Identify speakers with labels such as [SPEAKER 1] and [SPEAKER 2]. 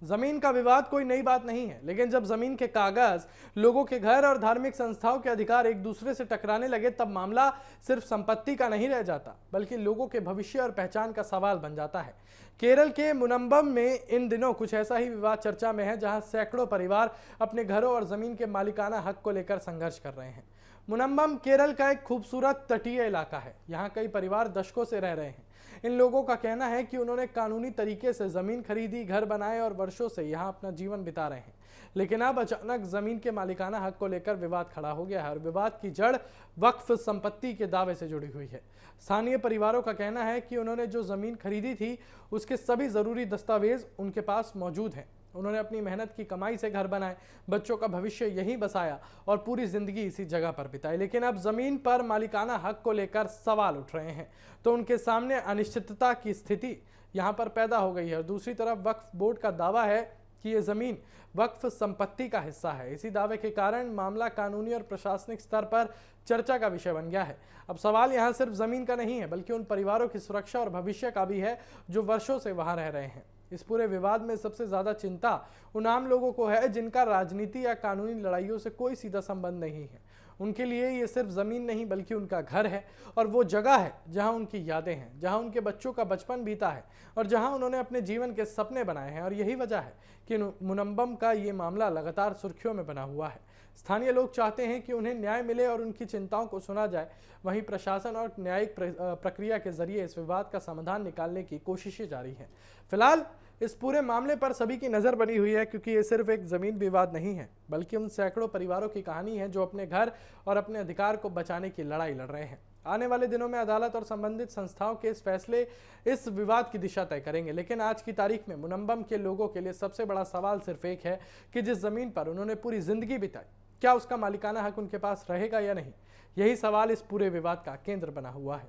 [SPEAKER 1] जमीन का विवाद कोई नई बात नहीं है, लेकिन जब जमीन के कागज, लोगों के घर और धार्मिक संस्थाओं के अधिकार एक दूसरे से टकराने लगे, तब मामला सिर्फ संपत्ति का नहीं रह जाता, बल्कि लोगों के भविष्य और पहचान का सवाल बन जाता है। केरल के मुनम्बम में इन दिनों कुछ ऐसा ही विवाद चर्चा में है, जहां सैकड़ों परिवार अपने घरों और जमीन के मालिकाना हक को लेकर संघर्ष कर रहे हैं। मुनम्बम केरल का एक खूबसूरत तटीय इलाका है। यहाँ कई परिवार दशकों से रह रहे हैं। इन लोगों का कहना है कि उन्होंने कानूनी तरीके से जमीन खरीदी, घर बनाए और वर्षों से यहाँ अपना जीवन बिता रहे हैं। लेकिन अब अचानक जमीन के मालिकाना हक को लेकर विवाद खड़ा हो गया है और विवाद की जड़ वक्फ संपत्ति के दावे से जुड़ी हुई है। स्थानीय परिवारों का कहना है कि उन्होंने जो जमीन खरीदी थी, उसके सभी जरूरी दस्तावेज उनके पास मौजूद हैं। उन्होंने अपनी मेहनत की कमाई से घर बनाए, बच्चों का भविष्य यहीं बसाया और पूरी जिंदगी इसी जगह पर बिताई। लेकिन अब जमीन पर मालिकाना हक को लेकर सवाल उठ रहे हैं, तो उनके सामने अनिश्चितता की स्थिति यहां पर पैदा हो गई है। और दूसरी तरफ वक्फ बोर्ड का दावा है कि यह जमीन वक्फ संपत्ति का हिस्सा है। इसी दावे के कारण मामला कानूनी और प्रशासनिक स्तर पर चर्चा का विषय बन गया है। अब सवाल यहां सिर्फ जमीन का नहीं है, बल्कि उन परिवारों की सुरक्षा और भविष्य का भी है जो वर्षों से वहां रह रहे हैं। इस पूरे विवाद में सबसे ज्यादा चिंता उन आम लोगों को है जिनका राजनीति या कानूनी लड़ाइयों से कोई सीधा संबंध नहीं है। उनके लिए ये सिर्फ जमीन नहीं, बल्कि उनका घर है और वो जगह है जहां उनकी यादें हैं, जहां उनके बच्चों का बचपन बीता है और जहां उन्होंने अपने जीवन के सपने बनाए हैं। और यही वजह है कि मुनम्बम का ये मामला लगातार सुर्खियों में बना हुआ है। स्थानीय लोग चाहते हैं कि उन्हें न्याय मिले और उनकी चिंताओं को सुना जाए। वहीं प्रशासन और न्यायिक प्रक्रिया के जरिए इस विवाद का समाधान निकालने की कोशिशें जारी हैं। फिलहाल इस पूरे मामले पर सभी की नजर बनी हुई है, क्योंकि ये सिर्फ एक जमीन विवाद नहीं है, बल्कि उन सैकड़ों परिवारों की कहानी है जो अपने घर और अपने अधिकार को बचाने की लड़ाई लड़ रहे हैं। आने वाले दिनों में अदालत और संबंधित संस्थाओं के इस फैसले इस विवाद की दिशा तय करेंगे। लेकिन आज की तारीख में मुनम्बम के लोगों के लिए सबसे बड़ा सवाल सिर्फ एक है कि जिस जमीन पर उन्होंने पूरी जिंदगी बिताई, क्या उसका मालिकाना हक उनके पास रहेगा या नहीं। यही सवाल इस पूरे विवाद का केंद्र बना हुआ है।